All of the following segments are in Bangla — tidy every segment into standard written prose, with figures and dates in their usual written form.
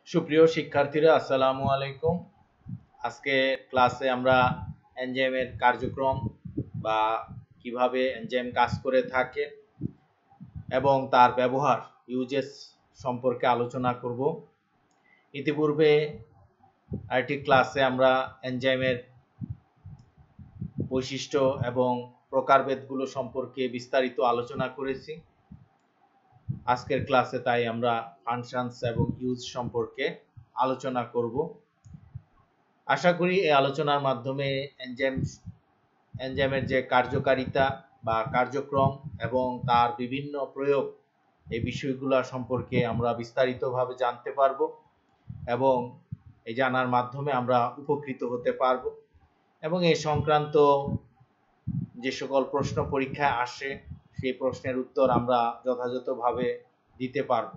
সুপ্রিয় শিক্ষার্থীরা আসসালামু আলাইকুম। আজকে ক্লাসে আমরা এনজাইমের কার্যক্রম বা কিভাবে এনজাইম কাজ করে থাকে এবং তার ব্যবহার ইউজেস সম্পর্কে আলোচনা করব। ইতিপূর্বে আরেকটি ক্লাসে আমরা এনজাইমের বৈশিষ্ট্য এবং প্রকারভেদগুলো সম্পর্কে বিস্তারিত আলোচনা করেছি। আজকের ক্লাসে তাই আমরা ফাংশনস এবং ইউজ সম্পর্কে আলোচনা করব। আশা করি এই আলোচনার মাধ্যমে এনজাইমের যে কার্যকারিতা বা কার্যক্রম এবং তার বিভিন্ন প্রয়োগ এই বিষয়গুলো সম্পর্কে আমরা বিস্তারিতভাবে জানতে পারব এবং এই জানার মাধ্যমে আমরা উপকৃত হতে পারব এবং এই সংক্রান্ত যে সকল প্রশ্ন পরীক্ষায় আসে সেই প্রশ্নের উত্তর আমরা যথাযথভাবে দিতে পারব।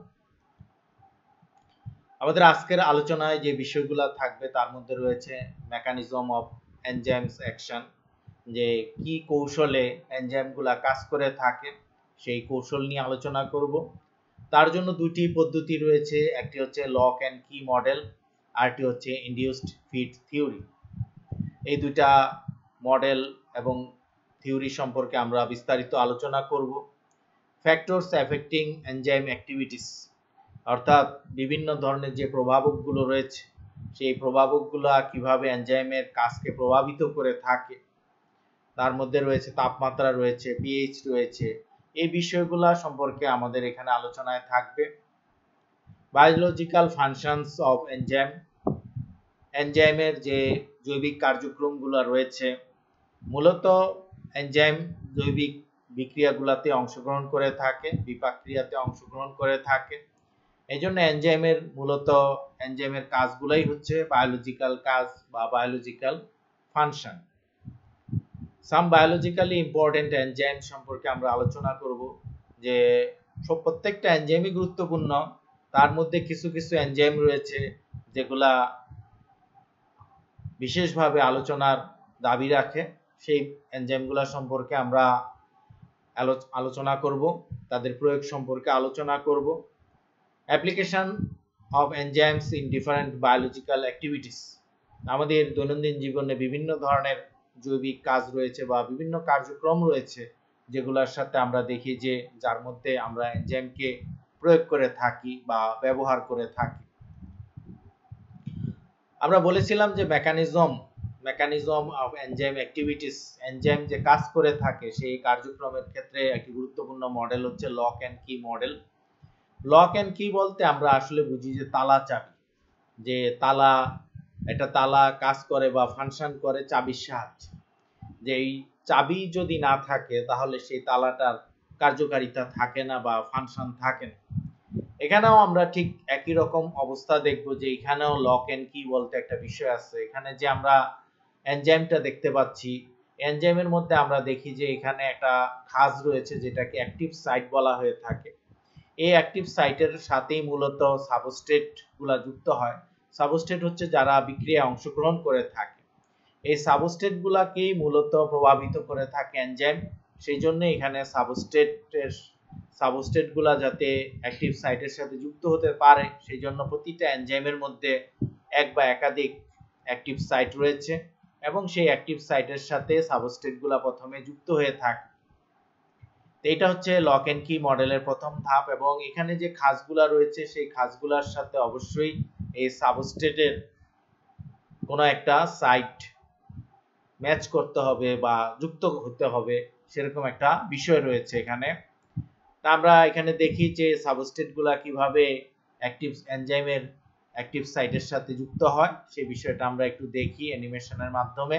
আমাদের আজকের আলোচনায় যে বিষয়গুলো থাকবে তার মধ্যে রয়েছে মেকানিজম অফ এনজাইমস অ্যাকশন, যে কি কৌশলে এনজাইমগুলা কাজ করে থাকে সেই কৌশল নিয়ে আলোচনা করব। তার জন্য দুটি পদ্ধতি রয়েছে, একটি হচ্ছে লক অ্যান্ড কি মডেল, আরটি হচ্ছে ইনডিউসড ফিট থিওরি। এই দুইটা মডেল এবং থিওরি সম্পর্কে আমরা বিস্তারিত আলোচনা করব। ফ্যাক্টরস অ্যাফেক্টিং এনজাইম অ্যাক্টিভিটিস, অর্থাৎ বিভিন্ন ধরনের যে প্রভাবকগুলো রয়েছে সেই প্রভাবকগুলো কিভাবে এনজাইমের কাজকে প্রভাবিত করে থাকে, তার মধ্যে রয়েছে তাপমাত্রা রয়েছে, পিএইচ রয়েছে, এই বিষয়গুলো সম্পর্কে আমাদের এখানে আলোচনায় থাকবে। বায়োলজিক্যাল ফাংশনস অফ এনজাইম, এনজাইমের যে জৈবিক কার্যক্রমগুলো রয়েছে, মূলত এনজাইম জৈবিক বিক্রিয়াগুলোতে অংশগ্রহণ করে থাকে, বিপাক ক্রিয়াতে অংশগ্রহণ করে থাকে। এই জন্য এনজাইমের কাজগুলাই হচ্ছে বায়োলজিক্যাল কাজ বা বায়োলজিক্যাল ফাংশন। সাম বায়োলজিক্যালি ইম্পর্টেন্ট এনজাইম সম্পর্কে আমরা আলোচনা করব, যে প্রত্যেকটা এনজাইমই গুরুত্বপূর্ণ, তার মধ্যে কিছু কিছু এনজাইম রয়েছে যেগুলা বিশেষভাবে আলোচনার দাবি রাখে, সেই এনজাইমগুলো সম্পর্কে আমরা আলোচনা করব, তাদের প্রয়োগ সম্পর্কে আলোচনা করব। Application of enzymes in different biological activities, আমাদের দৈনন্দিন জীবনে বিভিন্ন ধরনের জৈবিক কাজ রয়েছে বা বিভিন্ন কার্যক্রম রয়েছে যেগুলোর সাথে আমরা দেখি যে যার মধ্যে আমরা এনজাইমকে প্রয়োগ করে থাকি বা ব্যবহার করে থাকি। আমরা বলেছিলাম যে mechanism of enzyme activities, enzyme যে কাজ করে থাকে সেই কার্যক্রমের ক্ষেত্রে একটি গুরুত্বপূর্ণ মডেল হচ্ছে লক অ্যান্ড কি মডেল। লক অ্যান্ড কি বলতে আমরা আসলে বুঝি যে তালা চাবি, যে তালা কাজ করে বা ফাংশন করে চাবির সাহায্যে। যে এই চাবি যদি না থাকে তাহলে সেই তালাটার কার্যকারিতা থাকে না বা ফাংশন থাকে না। এখানেও আমরা ঠিক একই রকম অবস্থা দেখব, যে এখানেও লক এন্ড কি বলতে একটা বিষয় আছে। এখানে যে আমরা এনজাইমটা দেখতে পাচ্ছি, এনজাইমের মধ্যে আমরা দেখি যে এখানে একটা খাঁজ রয়েছে যেটাকে অ্যাক্টিভ সাইট বলা হয়ে থাকে। এই অ্যাক্টিভ সাইটের সাথেই মূলত সাবস্ট্রেট গুলা যুক্ত হয়। সাবস্ট্রেট হচ্ছে যারা বিক্রিয়ায় অংশগ্রহণ করে থাকে, এই সাবস্ট্রেট গুলাকেই মূলত প্রভাবিত করে থাকে এনজাইম। সেই জন্য এখানে সাবস্ট্রেট গুলা যাতে অ্যাক্টিভ সাইটের সাথে যুক্ত হতে পারে, সেই জন্য প্রতিটা এনজাইমের মধ্যে এক বা একাধিক অ্যাক্টিভ সাইট রয়েছে এবং সেই অ্যাক্টিভ সাইটের সাথে সাবস্ট্রেট গুলা প্রথমে যুক্ত হয়ে থাকে। এটা হচ্ছে লক এন্ড কি মডেলের প্রথম ধাপ, এবং এখানে যে খাঁজগুলা রয়েছে সেই খাঁজগুলার সাথে অবশ্যই এই সাবস্ট্রেটের কোনো একটা সাইট ম্যাচ করতে হবে বা যুক্ত হতে হবে, সেরকম একটা বিষয় রয়েছে এখানে। তা আমরা এখানে দেখি যে সাবস্ট্রেটগুলা কিভাবে এনজাইমের অ্যাক্টিভ সাইটের সাথে যুক্ত হয় সেই বিষয়টা আমরা একটু দেখি অ্যানিমেশনের মাধ্যমে।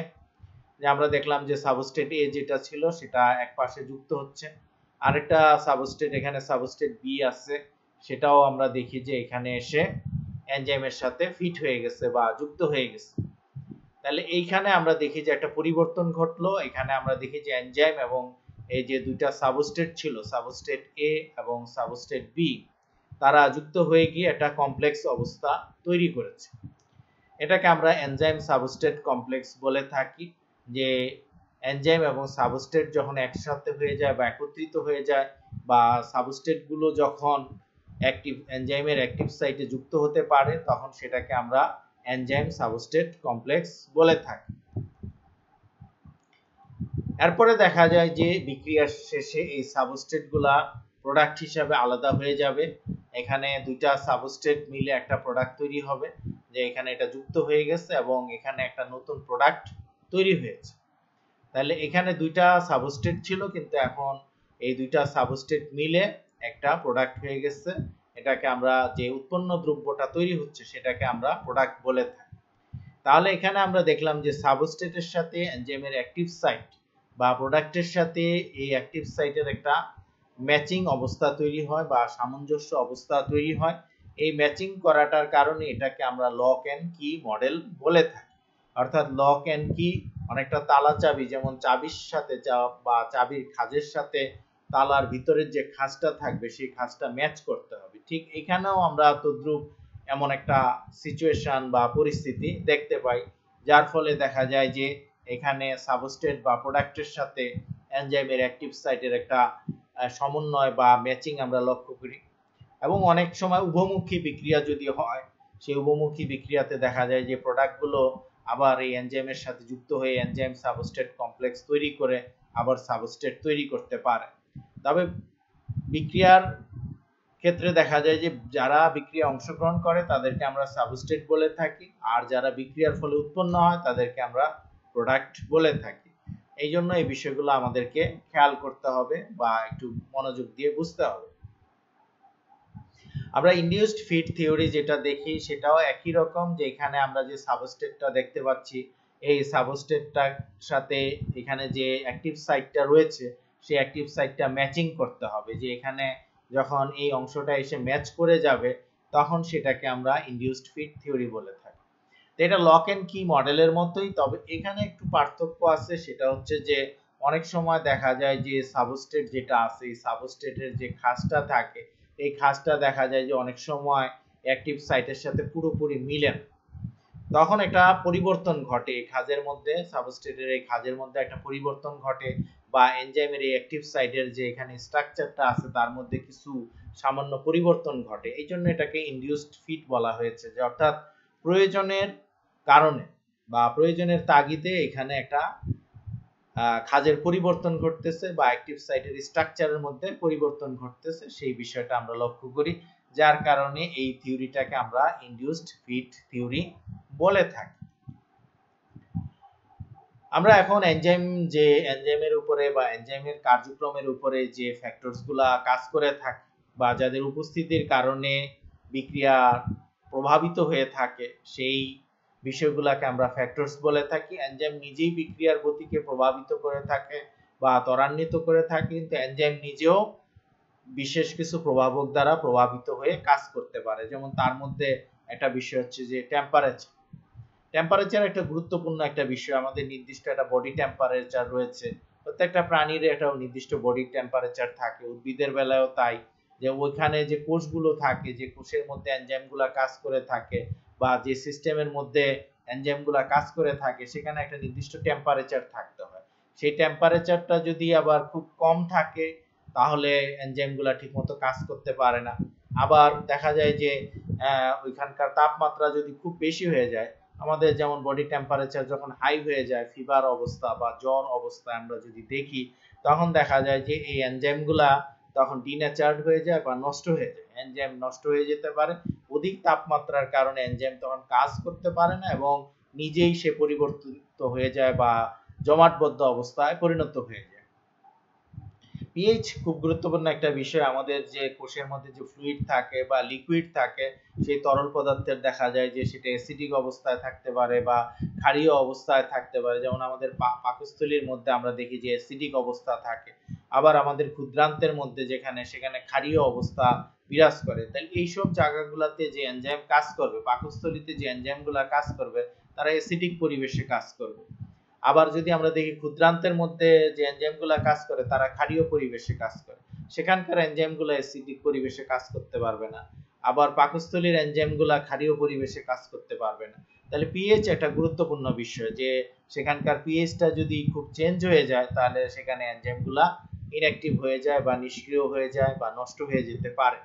যে আমরা দেখলাম যে সাবস্ট্রেট এ যেটা ছিল সেটা এক পাশে যুক্ত হচ্ছে, আরেকটা সাবস্ট্রেট এখানে সাবস্ট্রেট বি আছে, সেটাও আমরা দেখি যে এখানে এসে এনজাইমের সাথে ফিট হয়ে গেছে বা যুক্ত হয়ে গেছে। তাহলে এইখানে আমরা দেখি যে একটা পরিবর্তন ঘটলো। এখানে আমরা দেখি যে এনজাইম এবং এই যে দুইটা সাবস্ট্রেট ছিল, সাবস্ট্রেট এ এবং সাবস্ট্রেট বি, তারা যুক্ত হয়ে গিয়ে একটা কমপ্লেক্স অবস্থা তৈরি করেছে। এটাকে আমরা এনজাইম সাবস্ট্রেট কমপ্লেক্স বলে থাকি। যে এনজাইম এবং সাবস্ট্রেট যখন একসাথে হয়ে যায় বা একত্রিত হয়ে যায়, বা সাবস্ট্রেট গুলো যখন এনজাইমের অ্যাক্টিভ সাইটে যুক্ত হতে পারে, তখন সেটাকে আমরা এনজাইম সাবস্ট্রেট কমপ্লেক্স বলে থাকি। এরপরে দেখা যায় যে বিক্রিয়ার শেষে এই সাবস্ট্রেটগুলা প্রোডাক্ট হিসাবে আলাদা হয়ে যাবে। এখানে দুইটা সাবস্ট্রেট মিলে একটা প্রোডাক্ট তৈরি হবে, যে এখানে এটা যুক্ত হয়ে গেছে এবং এখানে একটা নতুন প্রোডাক্ট তৈরি হয়েছে। তাহলে এখানে দুইটা সাবস্ট্রেট ছিল, কিন্তু এখন এই দুইটা সাবস্ট্রেট মিলে একটা প্রোডাক্ট হয়ে গেছে। এটাকে আমরা, যে উৎপন্ন দ্রব্যটা তৈরি হচ্ছে সেটাকে আমরা প্রোডাক্ট বলে থাকি। তাহলে এখানে আমরা দেখলাম যে সাবস্ট্রেটের সাথে এনজাইমের অ্যাক্টিভ সাইট বা প্রোডাক্টের সাথে এই অ্যাক্টিভ সাইটের একটা ম্যাচিং অবস্থা তৈরি হয় বা সামঞ্জস্য অবস্থা তৈরি হয়। এই ম্যাচিং করাটার কারণে এটাকে আমরা লক এন্ড কি মডেল বলে থাকি। অর্থাৎ লক এন্ড কি অনেকটা তালা চাবি, যেমন চাবির সাথে বা চাবির খাঁজের সাথে তালার ভিতরের যে খাঁজটা থাকবে সেই খাঁজটা ম্যাচ করতে হবে, ঠিক এখানেও আমরা তদ্রুপ এমন একটা সিচুয়েশন বা পরিস্থিতি দেখতে পাই, যার ফলে দেখা যায় যে এখানে সাবস্ট্রেট বা প্রোডাক্টের সাথে এনজাইমের অ্যাক্টিভ সাইটের একটা সমন্বয় বা ম্যাচিং আমরা লক্ষ্য করি। এবং অনেক সময় উভমুখী বিক্রিয়া যদি হয়, সেই উভমুখী বিক্রিয়াতে দেখা যায় যে প্রোডাক্টগুলো আবার এই এনজাইমের সাথে যুক্ত হয়ে এনজাইম সাবস্ট্রেট কমপ্লেক্স তৈরি করে আবার সাবস্ট্রেট তৈরি করতে পারে। তবে বিক্রিয়ার ক্ষেত্রে দেখা যায় যে যারা বিক্রিয়া অংশগ্রহণ করে তাদেরকে আমরা সাবস্ট্রেট বলে থাকি, আর যারা বিক্রিয়ার ফলে উৎপন্ন হয় তাদেরকে আমরা প্রোডাক্ট বলে থাকি। এই জন্য এই বিষয়গুলো আমাদেরকে খেয়াল করতে হবে বা একটু মনোযোগ দিয়ে বুঝতে হবে। আমরা ইনডিউসড ফিট থিওরি যেটা দেখি সেটাও একই রকম, যে এখানে আমরা যে সাবস্ট্রেটটা দেখতে পাচ্ছি এই সাবস্ট্রেটটার সাথে এখানে যে অ্যাক্টিভ সাইটটা রয়েছে সেই অ্যাক্টিভ সাইটটা ম্যাচিং করতে হবে, যে এখানে যখন এই অংশটা এসে ম্যাচ করে যাবে তখন সেটাকে আমরা ইনডিউসড ফিট থিওরি বলে থাকি। তো এটা লক এন্ড কি মডেলের মতোই, তবে এখানে একটু পার্থক্য আছে, সেটা হচ্ছে যে অনেক সময় দেখা যায় যে সাবস্ট্রেট যেটা আছে এই সাবস্ট্রেটের যে খাঁজটা থাকে এই খাঁজটা দেখা যায় যে অনেক সময় অ্যাক্টিভ সাইটের সাথে পুরোপুরি মিলে না, তখন একটা পরিবর্তন ঘটে এই খাঁজের মধ্যে, সাবস্ট্রেটের এই খাঁজের মধ্যে একটা পরিবর্তন ঘটে বা এনজাইমের এই অ্যাক্টিভ সাইটের যে এখানে স্ট্রাকচারটা আছে তার মধ্যে কিছু সামান্য পরিবর্তন ঘটে। এই জন্য এটাকে ইনডিউসড ফিট বলা হয়েছে, যে অর্থাৎ প্রয়োজনের কারণে বা প্রয়োজনের তাগিদে এখানে একটা খাঁজের পরিবর্তন ঘটতেছে বা অ্যাক্টিভ সাইটের স্ট্রাকচারের মধ্যে পরিবর্তন ঘটতেছে, সেই বিষয়টা আমরা লক্ষ্য করি, যার কারণে এই থিওরিটাকে আমরা ইনডিউসড ফিট থিওরি বলে থাকি। আমরা এখন এনজাইমের উপরে বা এনজাইমের কার্যক্রমের উপরে যে ফ্যাক্টরসগুলা কাজ করে থাকে বা যাদের উপস্থিতির কারণে বিক্রিয়া প্রভাবিত হয়ে থাকে সেই বিষয়গুলোকে আমরা ফ্যাক্টরস বলে থাকি। এনজাইম নিজেই বিক্রিয়ার গতিকে প্রভাবিত করে থাকে বা ত্বরান্বিত করে থাকে, কিন্তু এনজাইম নিজেও বিশেষ কিছু প্রভাবক দ্বারা প্রভাবিত হয়ে কাজ করতে পারে। যেমন তার মধ্যে একটা বিষয় হচ্ছে যে টেম্পারেচার একটা গুরুত্বপূর্ণ একটা বিষয়। আমাদের নির্দিষ্ট একটা বডি টেম্পারেচার রয়েছে, প্রত্যেকটা প্রাণীর একটা নির্দিষ্ট বডি টেম্পারেচার থাকে, উদ্ভিদের বেলায়ও তাই, যে ওইখানে যে কোষগুলো থাকে, যে কোষের মধ্যে এনজাইমগুলো কাজ করে থাকে বা যে সিস্টেমের মধ্যে এনজাইমগুলো কাজ করে থাকে সেখানে একটা নির্দিষ্ট টেম্পারেচার থাকতে হয়। সেই টেম্পারেচারটা যদি আবার খুব কম থাকে তাহলে এনজাইমগুলো ঠিকমতো কাজ করতে পারে না। আবার দেখা যায় যে ওইখানকার তাপমাত্রা যদি খুব বেশি হয়ে যায়, আমাদের যেমন বডি টেম্পারেচার যখন হাই হয়ে যায়, ফিভার অবস্থা বা জ্বর অবস্থায় আমরা যদি দেখি, তখন দেখা যায় যে এই এনজাইমগুলা তখন ডিনেচার্ড হয়ে যায় বা নষ্ট হয়ে যায়, এনজাইম নষ্ট হয়ে যেতে পারে। অধিক তাপমাত্রার কারণে এনজাইম তখন কাজ করতে পারে না এবং নিজেই সে পরিবর্তিত হয়ে যায় বা জমাটবদ্ধ অবস্থায় পরিণত হয়ে যায়। পিএইচ খুব গুরুত্বপূর্ণ একটা বিষয়। আমাদের যে কোষের মধ্যে যে ফ্লুইড থাকে বা লিকুইড থাকে সেই তরল পদার্থের দেখা যায় যে সেটা অ্যাসিডিক অবস্থায় থাকতে পারে বা ক্ষারীয় অবস্থায় থাকতে পারে। যেমন আমাদের পাকস্থলীর মধ্যে আমরা দেখি যে অ্যাসিডিক অবস্থা থাকে, আবার আমাদের ক্ষুদ্রান্তের মধ্যে সেখানে ক্ষারীয় অবস্থা বিরাজ করে। তাহলে এইসব জায়গাগুলোতে যে এনজাইম কাজ করবে, পাকস্থলীতে যে এনজাইমগুলো কাজ করবে তারা অ্যাসিডিক পরিবেশে কাজ করবে। আবার যদি আমরা দেখি ক্ষুদ্রান্তের মধ্যে যে এনজাইমগুলো কাজ করে তারা ক্ষারীয় পরিবেশে কাজ করে, সেখানকার এনজাইমগুলো অ্যাসিডিক পরিবেশে কাজ করতে পারবে না। আবার পাকস্থলীর এনজাইমগুলো ক্ষারীয় পরিবেশে কাজ করতে পারবে না। তাহলে পিএইচ একটা গুরুত্বপূর্ণ বিষয়, যে সেখানকার পিএইচটা যদি খুব চেঞ্জ হয়ে যায় তাহলে সেখানে এনজাইমগুলো ইনঅ্যাক্টিভ হয়ে যায় বা নিষ্ক্রিয় হয়ে যায় বা নষ্ট হয়ে যেতে পারে।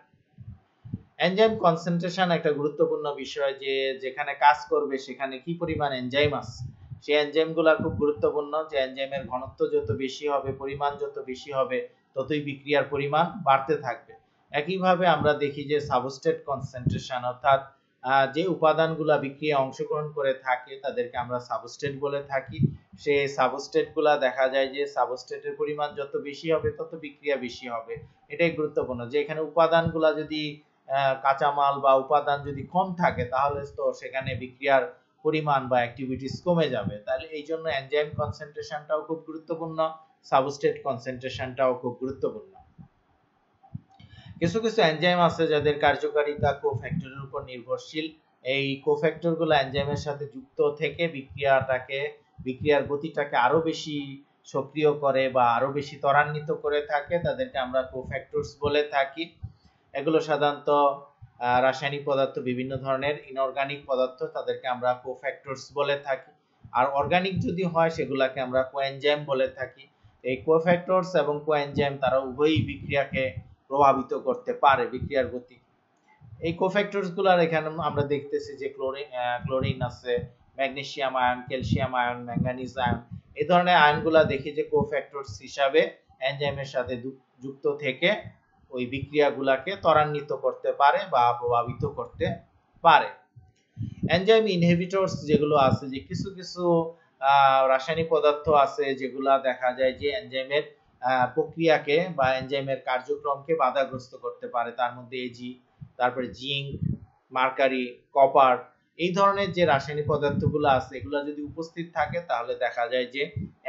এনজাইম কনসেন্ট্রেশন একটা গুরুত্বপূর্ণ বিষয়, যে যেখানে কাজ করবে সেখানে কি পরিমাণ এনজাইম আছে, সেই এনজাইমগুলো খুব গুরুত্বপূর্ণ। যে এনজাইমের ঘনত্ব যত বেশি হবে, পরিমাণ যত বেশি হবে, ততই বিক্রিয়ার পরিমাণ বাড়তে থাকবে। একইভাবে আমরা দেখি যে সাবস্ট্রেট কনসেন্ট্রেশন, অর্থাৎ যে উপাদানগুলা বিক্রিয়ায় অংশগ্রহণ করে থাকে তাদেরকে আমরা সাবস্ট্রেট বলে থাকি। সেই সাবস্ট্রেটগুলা দেখা যায় যে সাবস্ট্রেটের পরিমাণ যত বেশি হবে তত বিক্রিয়া বেশি হবে। এটাই গুরুত্বপূর্ণ, যে এখানে উপাদানগুলা যদি কাঁচামাল বা উপাদান যদি কম থাকে তাহলে তো সেখানে বিক্রিয়ার পরিমাণ বা অ্যাক্টিভিটিস কমে যাবে। তাহলে এই জন্য এনজাইম কনসেন্ট্রেশনটাও খুব গুরুত্বপূর্ণ, সাবস্ট্রেট কনসেন্ট্রেশনটাও খুব গুরুত্বপূর্ণ। কিছু কিছু এনজাইম আছে যাদের কার্যকারিতা কোফ্যাক্টরের উপর নির্ভরশীল। এই কোফ্যাক্টরগুলো এনজাইমের সাথে যুক্ত থেকে বিক্রিয়ার গতিটাকে আরো বেশি সক্রিয় করে বা আরো বেশি ত্বরান্বিত করে থাকে, তাদেরকে আমরা কোফ্যাক্টরস বলে থাকি। এগুলো সাধারণত রাসায়নিক পদার্থ, বিভিন্ন ধরনের ইনঅর্গানিক পদার্থ, তাদেরকে আমরা কোফ্যাক্টরস বলে থাকি। আর অর্গানিক যদি হয় সেগুলাকে আমরা কোএনজাইম বলে থাকি। এই কোফ্যাক্টরস এবং কোএনজাইম তারা উভয়ই বিক্রিয়াকে প্রভাবিত করতে পারে, বিক্রিয়ার গতি। এই কোফ্যাক্টরস গুলার এখানে আমরা দেখতেছি যে ক্লোরিন আছে, magnesium ion, calcium ion, manganese ion, এই ধরনের আয়নগুলা দেখি যে কোফ্যাক্টরস হিসাবে এনজাইমের সাথে যুক্ত থেকে ওই বিক্রিয়াগুলাকে ত্বরান্বিত করতে পারে বা প্রভাবিত করতে পারে। এনজাইম ইনহিবিটরস যেগুলো আছে, যে কিছু কিছু রাসায়নিক পদার্থ আছে যেগুলা দেখা যায় যে এনজাইমের প্রক্রিয়াকে বা এনজাইমের কার্যক্রমকে বাধাগ্রস্ত করতে পারে। তার মধ্যে এজি, তারপরে জিঙ্ক, মার্কারি, কপার, এই ধরনের যে রাসায়নিক পদার্থগুলো আছে এগুলো যদি উপস্থিত থাকে তাহলে দেখা যায় যে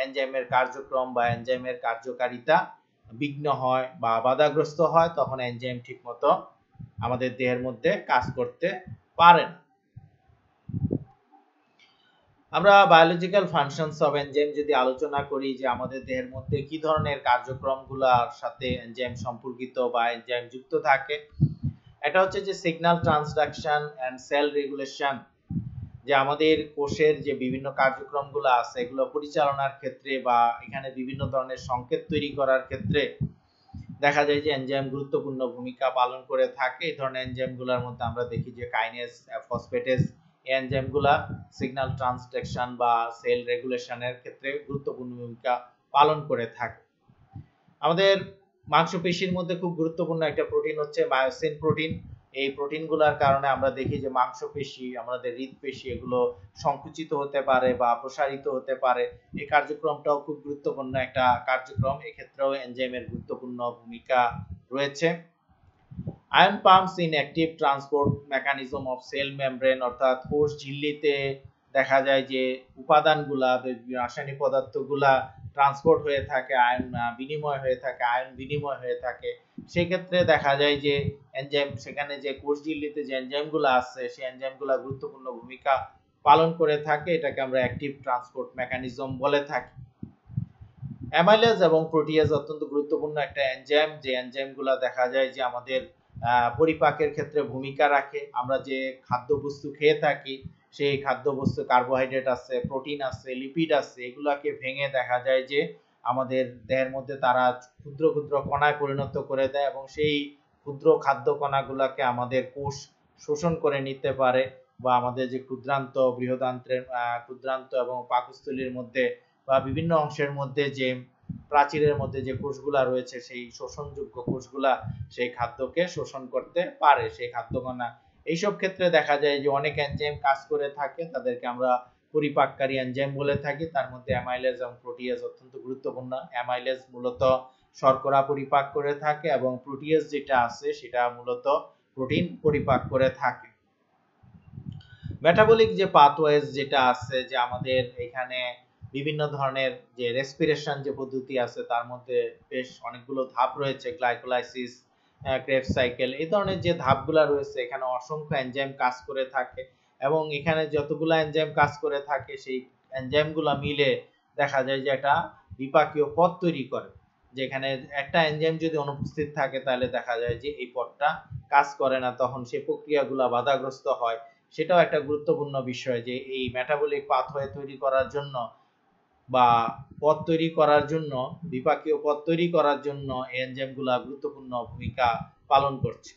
এনজাইমের কার্যক্রম বা এনজাইমের কার্যকারিতা বিঘ্ন হয় বা বাধাগ্রস্ত হয়, তখন এনজাইম ঠিকমতো আমাদের দেহের মধ্যে কাজ করতে পারে না। আমরা বায়োলজিক্যাল ফাংশনস অফ এনজাইম যদি আলোচনা করি, যে আমাদের দেহের মধ্যে কি ধরনের কার্যক্রমগুলোর সাথে এনজাইম সম্পর্কিত বা এনজাইম যুক্ত থাকে, এটা হচ্ছে যে signal transduction and cell regulation. যে আমাদের কোষের যে বিভিন্ন কার্যক্রমগুলো আছে এগুলো পরিচালনার ক্ষেত্রে বা এখানে বিভিন্ন ধরনের সংকেত তৈরি করার ক্ষেত্রে দেখা যায় যে এনজাইম গুরুত্বপূর্ণ ভূমিকা পালন করে থাকে। এই ধরনের এনজাইমগুলোর মধ্যে আমরা দেখি যে কাইনেজ, ফসফেটেজ, এই এনজাইমগুলা সিগন্যাল ট্রান্সডাকশন বা সেল রেগুলেশনের ক্ষেত্রে গুরুত্বপূর্ণ ভূমিকা পালন করে থাকে। আমাদের মাংসপেশির মধ্যে খুব গুরুত্বপূর্ণ একটা প্রোটিন হচ্ছে মায়োসিন প্রোটিন। এই প্রোটিনগুলোর কারণে আমরা দেখি যে মাংসপেশি, আমাদের হৃদপেশি, এগুলো সংকুচিত হতে পারে বা প্রসারিত হতে পারে। এই কার্যক্রমটাও খুব গুরুত্বপূর্ণ একটা কার্যক্রম, এক্ষেত্রেও এনজাইমের গুরুত্বপূর্ণ ভূমিকা রয়েছে। Ion pumps in active transport mechanism of cell membrane, অর্থাৎ কোষ ঝিল্লিতে দেখা যায় যে উপাদানগুলা, রাসায়নিক পদার্থগুলা ট্রান্সপোর্ট হয়ে থাকে, আয়ন বিনিময় হয়ে থাকে, আয়ন বিনিময় হয়ে থাকে। সেক্ষেত্রে দেখা যায় যে এনজাইম, সেখানে যে কোষ ঝিল্লিতে যে এনজাইমগুলো আছে সেই এনজাইমগুলা গুরুত্বপূর্ণ ভূমিকা পালন করে থাকে। এটাকে আমরা অ্যাক্টিভ ট্রান্সপোর্ট মেকানিজম বলে থাকি। অ্যামাইলেজ এবং প্রোটিয়েজ অত্যন্ত গুরুত্বপূর্ণ একটা এনজাইম, যে এনজাইমগুলো দেখা যায় যে আমাদের পরিপাকের ক্ষেত্রে ভূমিকা রাখে। আমরা যে খাদ্যবস্তু খেয়ে থাকি সেই খাদ্যবস্তু কার্বোহাইড্রেট আছে, প্রোটিন আছে, লিপিড আছে, এগুলাকে ভেঙে দেখা যায় যে আমাদের দেহের মধ্যে তারা ক্ষুদ্র ক্ষুদ্র কণায় পরিণত করে দেয় এবং সেই ক্ষুদ্র খাদ্য কণাগুলোকে আমাদের কোষ শোষণ করে নিতে পারে বা আমাদের যে ক্ষুদ্রান্ত, বৃহদান্ত্রের ক্ষুদ্রান্ত এবং পাকস্থলীর মধ্যে বা বিভিন্ন অংশের মধ্যে যে প্রাচীরের মধ্যে যে কোষগুলা রয়েছে সেই শোষণযোগ্য কোষগুলা সেই খাদ্যকে শোষণ করতে পারে, সেই খাদ্যকণা। এইসব ক্ষেত্রে দেখা যায় যে অনেক এনজাইম কাজ করে থাকে, তাদেরকে আমরা পরিপাককারী এনজাইম বলে থাকি। তার মধ্যে অ্যামাইলেজ এবং প্রোটিয়েজ অত্যন্ত গুরুত্বপূর্ণ। অ্যামাইলেজ মূলত শর্করা পরিপাক করে থাকে এবং প্রোটিয়েজ যেটা আছে সেটা মূলত প্রোটিন পরিপাক করে থাকে। মেটাবলিক যে পাথওয়েজ যেটা আছে, যে আমাদের এখানে বিভিন্ন ধরনের যে রেসপিরেশন যে পদ্ধতি আছে তার মধ্যে বেশ অনেকগুলো ধাপ রয়েছে, গ্লাইকোলাইসিস, ক্রেবস সাইকেল, এই ধরনের যে ধাপগুলো রয়েছে এখানে অসংখ্য এনজাইম কাজ করে থাকে এবং এখানে যতগুলো এনজাইম কাজ করে থাকে সেই এনজাইমগুলো মিলে দেখা যায় যে একটা বিপাকীয় পথ তৈরি করে। যেখানে একটা এনজাইম যদি অনুপস্থিত থাকে তাহলে দেখা যায় যে এই পথটা কাজ করে না, তখন সেই প্রক্রিয়াগুলো বাধাগ্রস্ত হয়। সেটাও একটা গুরুত্বপূর্ণ বিষয়, যে এই মেটাবলিক পাথওয়ে তৈরি করার জন্য বা পথ তৈরি করার জন্য, বিপাকীয় পথ তৈরি করার জন্য এনজাইমগুলো গুরুত্বপূর্ণ ভূমিকা পালন করছে।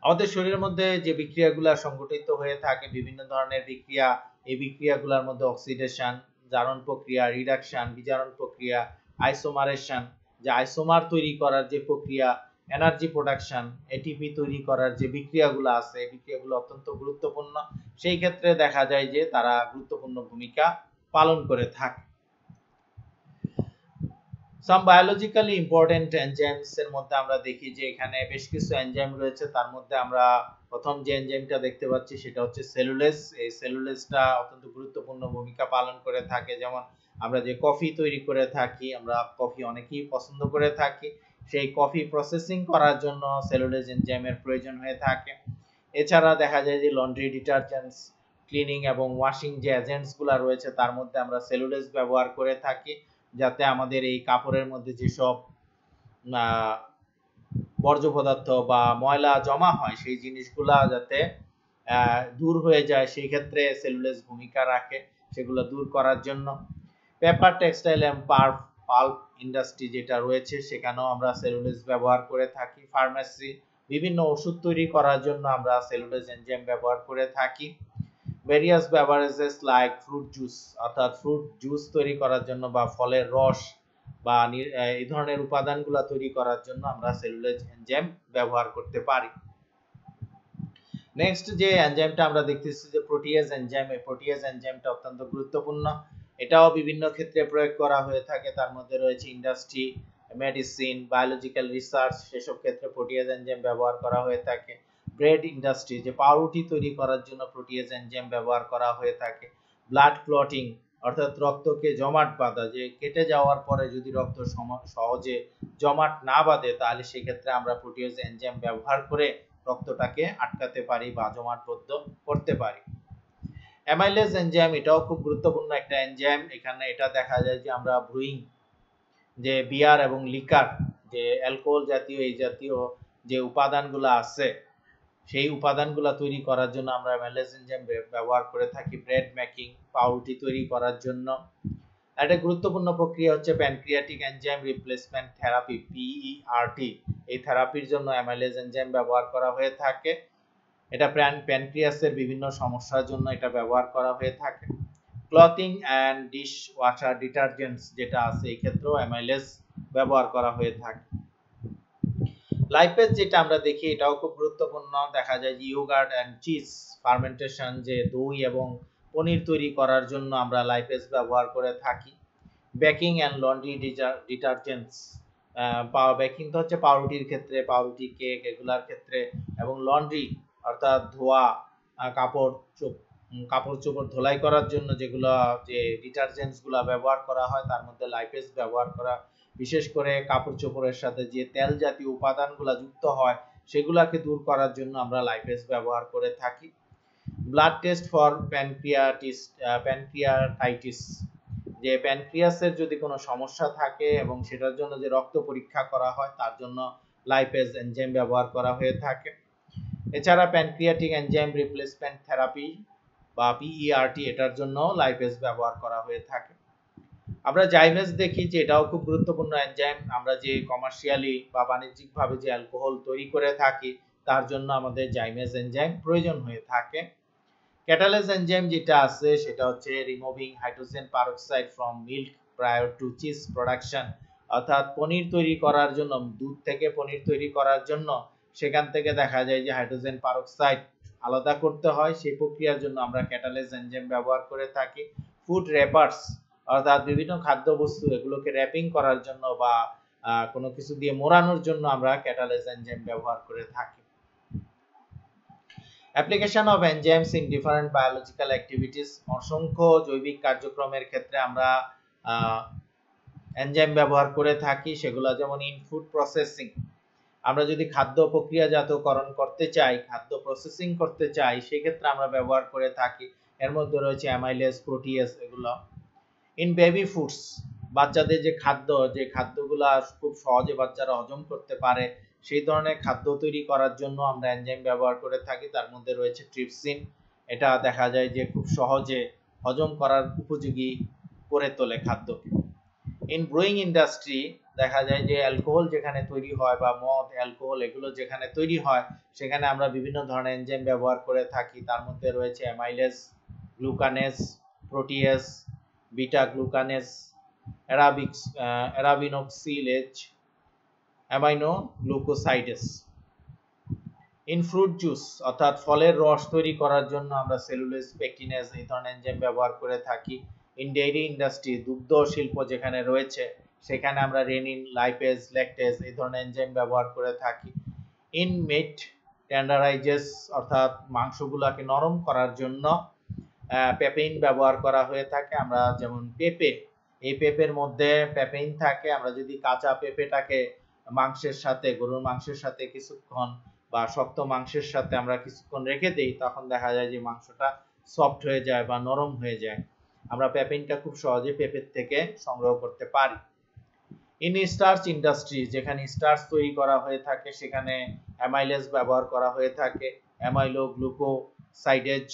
আমাদের শরীরের মধ্যে যে বিক্রিয়াগুলো সংঘটিত হয়ে থাকে বিভিন্ন ধরনের বিক্রিয়া, এই বিক্রিয়াগুলোর মধ্যে অক্সিডেশন, জারণ প্রক্রিয়া, রিডাকশন, বিজারণ প্রক্রিয়া, আইসোমারেশন, যে আইসোমার তৈরি করার যে প্রক্রিয়া, এনার্জি প্রোডাকশন, এটিপি তৈরি করার যে বিক্রিয়াগুলো আছে, এই বিক্রিয়াগুলো অত্যন্ত গুরুত্বপূর্ণ। সেই ক্ষেত্রে দেখা যায় যে তারা গুরুত্বপূর্ণ ভূমিকা পালন করে থাকে। সাম বায়োলজিক্যালি ইম্পর্টেন্ট এনজাইমস এর মধ্যে আমরা দেখি যে এখানে বেশ কিছু এনজাইম রয়েছে। তার মধ্যে আমরা প্রথম যে এনজাইমটা দেখতে পাচ্ছি সেটা হচ্ছে সেলুলেজ। এই সেলুলেজটা অত্যন্ত গুরুত্বপূর্ণ ভূমিকা পালন করে থাকে। যেমন আমরা যে কফি তৈরি করে থাকি, আমরা কফি অনেকেই পছন্দ করে থাকি, সেই কফি প্রসেসিং করার জন্য সেলুলেজ এনজাইমের প্রয়োজন হয়ে থাকে। এছাড়া দেখা যায় যে লন্ড্রি ডিটারজেন্টস, ক্লিনিং এবং ওয়াশিং যে এজেন্টসগুলো রয়েছে তার মধ্যে আমরা সেলুলেজ ব্যবহার করে থাকি, যাতে আমাদের এই কাপড়ের মধ্যে যেসব বর্জ্য পদার্থ বা ময়লা জমা হয় সেই জিনিসগুলা যাতে দূর হয়ে যায়, সেই ক্ষেত্রে সেলুলেজ ভূমিকা রাখে সেগুলো দূর করার জন্য। পেপার, টেক্সটাইল এবং পাল্প ইন্ডাস্ট্রি যেটা রয়েছে সেখানেও আমরা সেলুলেজ ব্যবহার করে থাকি। ফার্মেসি, বিভিন্ন ওষুধ তৈরি করার জন্য আমরা সেলুলেজ এনজাইম ব্যবহার করে থাকি। Various beverages like fruit juice, অর্থাৎ ফ্রুট জুস তৈরি করার জন্য বা ফলের রস বা এই ধরনের উপাদানগুলো তৈরি করার জন্য আমরা সেলুলোজ এনজাইম ব্যবহার করতে পারি। নেক্সট যে এনজাইমটা আমরা দেখতেছি যে প্রোটিয়েজ এনজাইম। এই প্রোটিয়েজ এনজাইমটা অত্যন্ত গুরুত্বপূর্ণ, এটাও বিভিন্ন ক্ষেত্রে প্রয়োগ করা হয়ে থাকে। তার মধ্যে রয়েছে ইন্ডাস্ট্রি, মেডিসিন, বায়োলজিক্যাল রিসার্চ, সেসব ক্ষেত্রে প্রোটিয়েজ এনজাইম ব্যবহার করা হয়ে থাকে। ব্রেড ইন্ডাস্ট্রি, যে পাউরুটি তৈরি করার জন্য প্রোটিয়েজ এনজাইম ব্যবহার করা হয়ে থাকে। ব্লাড ক্লটিং, অর্থাৎ রক্তকে জমাট বাঁধা, যে কেটে যাওয়ার পরে যদি রক্ত সহজে জমাট না বাঁধে তাহলে সেক্ষেত্রে আমরা প্রোটিয়েজ এনজাইম ব্যবহার করে রক্তটাকে আটকাতে পারি বা জমাটবদ্ধ করতে পারি। অ্যামাইলেজ এনজাইম, এটাও খুব গুরুত্বপূর্ণ একটা এনজাইম। এখানে এটা দেখা যায় যে আমরা ব্রুইং, যে বিয়ার এবং লিকার, যে অ্যালকোহল জাতীয় এই জাতীয় যে উপাদানগুলো আছে সেই উপাদানগুলো তৈরি করার জন্য আমরা অ্যামাইলেজ এনজাইম ব্যবহার করে থাকি। ব্রেড মেকিং, পাউরুটি তৈরি করার জন্য। একটা গুরুত্বপূর্ণ প্রক্রিয়া হচ্ছে pancreatic enzyme replacement therapy, PERT. এই থেরাপির জন্য অ্যামাইলেজ এনজাইম ব্যবহার করা হয়ে থাকে। এটা প্যানক্রিয়াসের বিভিন্ন সমস্যার জন্য এটা ব্যবহার করা হয়ে থাকে। ক্লথিং অ্যান্ড ডিশ ওয়াশার ডিটারজেন্টস যেটা আছে এই ক্ষেত্রেও অ্যামাইলেজ ব্যবহার করা হয়ে থাকে। লাইপেজ যেটা আমরা দেখি এটাও খুব গুরুত্বপূর্ণ। দেখা যায় যে ইয়োগার্ট অ্যান্ড চিজ ফার্মেন্টেশন, যে দই এবং পনির তৈরি করার জন্য আমরা লাইপেজ ব্যবহার করে থাকি। বেকিং অ্যান্ড লন্ড্রি ডিটারজেন্টস, বেকিং তো হচ্ছে পাউরুটির ক্ষেত্রে, পাউরুটি, কেক এগুলার ক্ষেত্রে, এবং লন্ড্রি অর্থাৎ ধোয়া, কাপড় চোপড় ধোলাই করার জন্য যেগুলো যে ডিটারজেন্টসগুলো ব্যবহার করা হয় তার মধ্যে লাইপেজ ব্যবহার করা, বিশেষ করে কাপড় চোপড়ের সাথে যে তেল জাতীয় উপাদানগুলো যুক্ত হয় সেগুলোকে দূর করার জন্য আমরা লাইপেজ ব্যবহার করে থাকি। ব্লাড টেস্ট ফর প্যানক্রিয়াটাইটিস, যে প্যানক্রিয়াসের যদি কোনো সমস্যা থাকে এবং সেটার জন্য যে রক্ত পরীক্ষা করা হয় তার জন্য লাইপেজ এনজাইম ব্যবহার করা হয়ে থাকে। এছাড়া প্যানক্রিয়াটিক এনজাইম রিপ্লেসমেন্ট থেরাপি বা পিইআরটি, এটার জন্য লাইপেজ ব্যবহার করা হয়ে থাকে। আমরা জাইমেজ দেখি যে এটাও খুব গুরুত্বপূর্ণ এনজাইম। আমরা যে কমার্শিয়ালি বা বাণিজ্যিকভাবে যে অ্যালকোহল তৈরি করে থাকি তার জন্য আমাদের জাইমেজ এনজাইম প্রয়োজন হয়ে থাকে। ক্যাটালেজ এনজাইম যেটা আছে সেটা হচ্ছে removing hydrogen peroxide from milk prior to cheese production, অর্থাৎ পনির তৈরি করার জন্য, দুধ থেকে পনির তৈরি করার জন্য সেখান থেকে দেখা যায় যে হাইড্রোজেন পারক্সাইড আলাদা করতে হয়, সেই প্রক্রিয়ার জন্য আমরা ক্যাটালেজ এনজাইম ব্যবহার করে থাকি। ফুড র্যাপার্স, অর্থাৎ বিভিন্ন খাদ্যবস্তু এগুলোকে র্যাপিং করার জন্য বা কোনো কিছু দিয়ে মোড়ানোর জন্য আমরা ক্যাটালেজ এনজাইম ব্যবহার করে থাকি। Application of enzymes in different biological activities, অসংখ্য জৈবিক কার্যক্রমের ক্ষেত্রে আমরা এনজাইম ব্যবহার করে থাকি। সেগুলো যেমন ইন ফুড প্রসেসিং, আমরা যদি খাদ্য প্রক্রিয়াজাতকরণ করতে চাই, খাদ্য প্রসেসিং করতে চাই, সেক্ষেত্রে আমরা ব্যবহার করে থাকি। এর মধ্যে রয়েছে অ্যামাইলেজ, প্রোটিয়েজ, এগুলো। ইন বেবি ফুডস, বাচ্চাদের যে খাদ্যগুলো খুব সহজে বাচ্চারা হজম করতে পারে সেই ধরনের খাদ্য তৈরি করার জন্য আমরা এনজাইম ব্যবহার করে থাকি। তার মধ্যে রয়েছে ট্রিপসিন, এটা দেখা যায় যে খুব সহজে হজম করার উপযোগী করে তোলে খাদ্যকে। ইন ব্রুইং ইন্ডাস্ট্রি, দেখা যায় যে অ্যালকোহল যেখানে তৈরি হয় বা মদ অ্যালকোহল এগুলো যেখানে তৈরি হয় সেখানে আমরা বিভিন্ন ধরনের এনজাইম ব্যবহার করে থাকি। তার মধ্যে রয়েছে amylase, glucanase, protease, beta glucanase, arabinoxylase, amino glucosidase. In fruit juice অর্থাৎ ফলের রস তৈরি করার জন্য আমরা সেলুলোজ, পেকটিনেজ এই ধরনের এনজাইম ব্যবহার করে থাকি। ইন ডেইরি ইন্ডাস্ট্রি দুগ্ধ শিল্প যেখানে রয়েছে সেখানে আমরা রেনিন, লাইপেজ, ল্যাকটেজ এই ধরনের এনজাইম ব্যবহার করে থাকি। ইন মিট টেন্ডারাইজেস অর্থাৎ মাংসগুলোকে নরম করার জন্য পেপেইন ব্যবহার করা হয়ে থাকে। আমরা যেমন পেঁপে, এই পেঁপের মধ্যে পেপেইন থাকে। আমরা যদি কাঁচা পেঁপেটাকে মাংসের সাথে, গরুর মাংসের সাথে কিছুক্ষণ বা শক্ত মাংসের সাথে আমরা কিছুক্ষণ রেখে দেই তখন দেখা যায় যে মাংসটা সফট হয়ে যায় বা নরম হয়ে যায়। আমরা পেপেইনটা খুব সহজে পেঁপের থেকে সংগ্রহ করতে পারি। ইন স্টার্চ ইন্ডাস্ট্রি যেখানে স্টার্চ তৈরি করা হয়ে থাকে সেখানে অ্যামাইলেজ ব্যবহার করা হয়ে থাকে। অ্যামাইলো গ্লুকোসাইডেজ,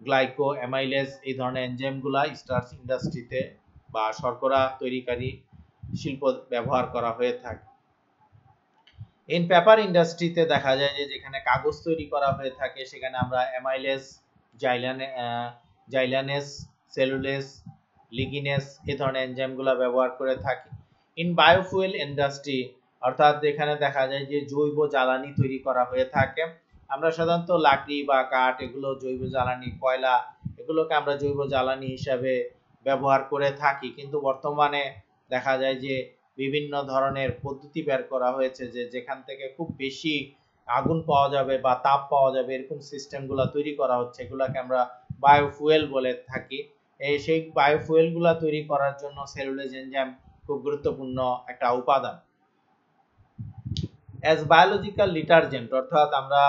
গ্লাইকো অ্যামাইলেজ এই ধরনের এনজাইমগুলা স্টার্চ ইন্ডাস্ট্রিতে বা শর্করা তৈরিকারী শিল্প ব্যবহার করা হয়ে থাকে। ইন পেপার ইন্ডাস্ট্রিতে দেখা যায় যে যেখানে কাগজ তৈরি করা হয়ে থাকে সেখানে আমরা অ্যামাইলেজ, জাইলানেস, সেলুলেজ, লিগিনেস এই ধরনের এনজাইমগুলো ব্যবহার করে থাকি। ইন বায়োফুয়েল ইন্ডাস্ট্রি অর্থাৎ এখানে দেখা যায় যে জৈব জ্বালানি তৈরি করা হয়ে থাকে। আমরা সাধারণত লাকড়ি বা কাঠ এগুলো জৈব জ্বালানি, কয়লা এগুলোকে আমরা জৈব জ্বালানি হিসাবে ব্যবহার করে থাকি, কিন্তু বর্তমানে দেখা যায় যে বিভিন্ন ধরনের পদ্ধতি বের করা হয়েছে যে যেখান থেকে খুব বেশি আগুন পাওয়া যাবে বা তাপ পাওয়া যাবে এরকম সিস্টেমগুলো তৈরি করা হচ্ছে। এগুলাকে আমরা বায়োফুয়েল বলে থাকি। সেই বায়োফুয়েলগুলো তৈরি করার জন্য সেলুলোজ এনজাইম খুব গুরুত্বপূর্ণ একটা উপাদান। অ্যাজ বায়োলজিক্যাল ডিটারজেন্ট অর্থাৎ আমরা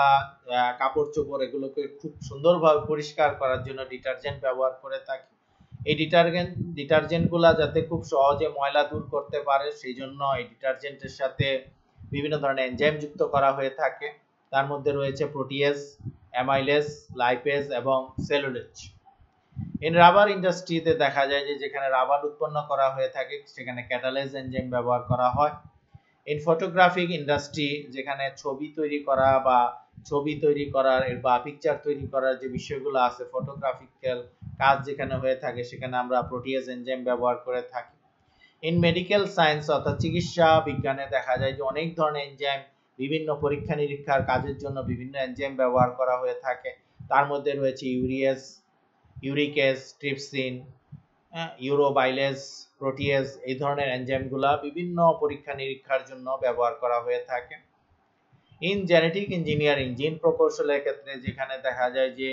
কাপড় চোপড় এগুলোকে খুব সুন্দরভাবে পরিষ্কার করার জন্য ডিটারজেন্ট ব্যবহার করে থাকি। এই ডিটারজেন্টগুলা যাতে খুব সহজে ময়লা দূর করতে পারে সেই জন্য এই ডিটারজেন্টের সাথে বিভিন্ন ধরনের এনজাইম যুক্ত করা হয়ে থাকে। তার মধ্যে রয়েছে প্রোটিয়েজ, অ্যামাইলেজ, লাইপেজ এবং সেলুলোজ। ইন রাবার ইন্ডাস্ট্রিতে দেখা যায় যে যেখানে রাবার উৎপন্ন করা হয়ে থাকে সেখানে ক্যাটালাইজ এনজাইম ব্যবহার করা হয়। ইন ফটোগ্রাফিক ইন্ডাস্ট্রি যেখানে ছবি তৈরি করা বা ছবি তৈরি করার বা পিকচার তৈরি করার যে বিষয়গুলো আছে, ফটোগ্রাফিক্যাল কাজ যেখানে হয়ে থাকে সেখানে আমরা প্রোটিয়েজ এনজাইম ব্যবহার করে থাকি। ইন মেডিকেল সায়েন্স অর্থাৎ চিকিৎসা বিজ্ঞানে দেখা যায় যে অনেক ধরনের এনজাইম বিভিন্ন পরীক্ষা নিরীক্ষার কাজের জন্য বিভিন্ন এনজাইম ব্যবহার করা হয়ে থাকে। তার মধ্যে রয়েছে ইউরিয়েজ, ইউরিকেজ, ট্রিপসিন, ইউরোবাইলেজ, প্রোটিয়েজ এই ধরনের এনজাইমগুলা বিভিন্ন পরীক্ষা নিরীক্ষার জন্য ব্যবহার করা হয়ে থাকে। ইন জেনেটিক ইঞ্জিনিয়ারিং জিন প্রকৌশলের ক্ষেত্রে যেখানে দেখা যায় যে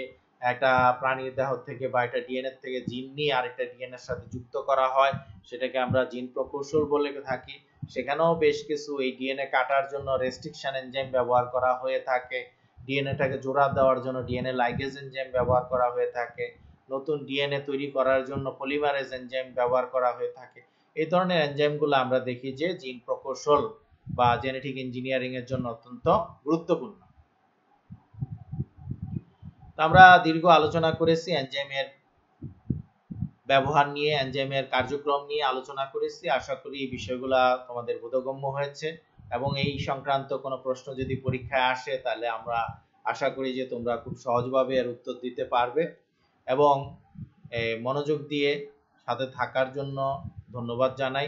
একটা প্রাণীর দেহ থেকে বা একটা ডিএনএ থেকে জিন নিয়ে আরেকটা ডিএনএর সাথে যুক্ত করা হয় সেটাকে আমরা জিন প্রকৌশল বলে থাকি। সেখানেও বেশ কিছু এই ডিএনএ কাটার জন্য রেস্ট্রিকশন এনজাইম ব্যবহার করা হয়ে থাকে। ডিএনএটাকে জোড়া দেওয়ার জন্য ডিএনএ লাইগেজ এনজাইম ব্যবহার করা হয়ে থাকে। নতুন ডিএনএ তৈরি করার জন্য পলিমারেজ এনজাইম ব্যবহার করা হয়ে থাকে। এই ধরনের এনজাইমগুলো আমরা দেখি যে জিন প্রকৌশল বা জেনেটিক ইঞ্জিনিয়ারিং এর জন্য অত্যন্ত গুরুত্বপূর্ণ। আমরা দীর্ঘ আলোচনা করেছি এনজাইমের ব্যবহার নিয়ে, এনজাইমের কার্যক্রম নিয়ে আলোচনা করেছি। আশা করি এই বিষয়গুলো তোমাদের বোধগম্য হয়েছে এবং এই সংক্রান্ত কোনো প্রশ্ন যদি পরীক্ষায় আসে তাহলে আমরা আশা করি যে তোমরা খুব সহজভাবে এর উত্তর দিতে পারবে। এবং মনোযোগ দিয়ে সাথে থাকার জন্য ধন্যবাদ জানাই।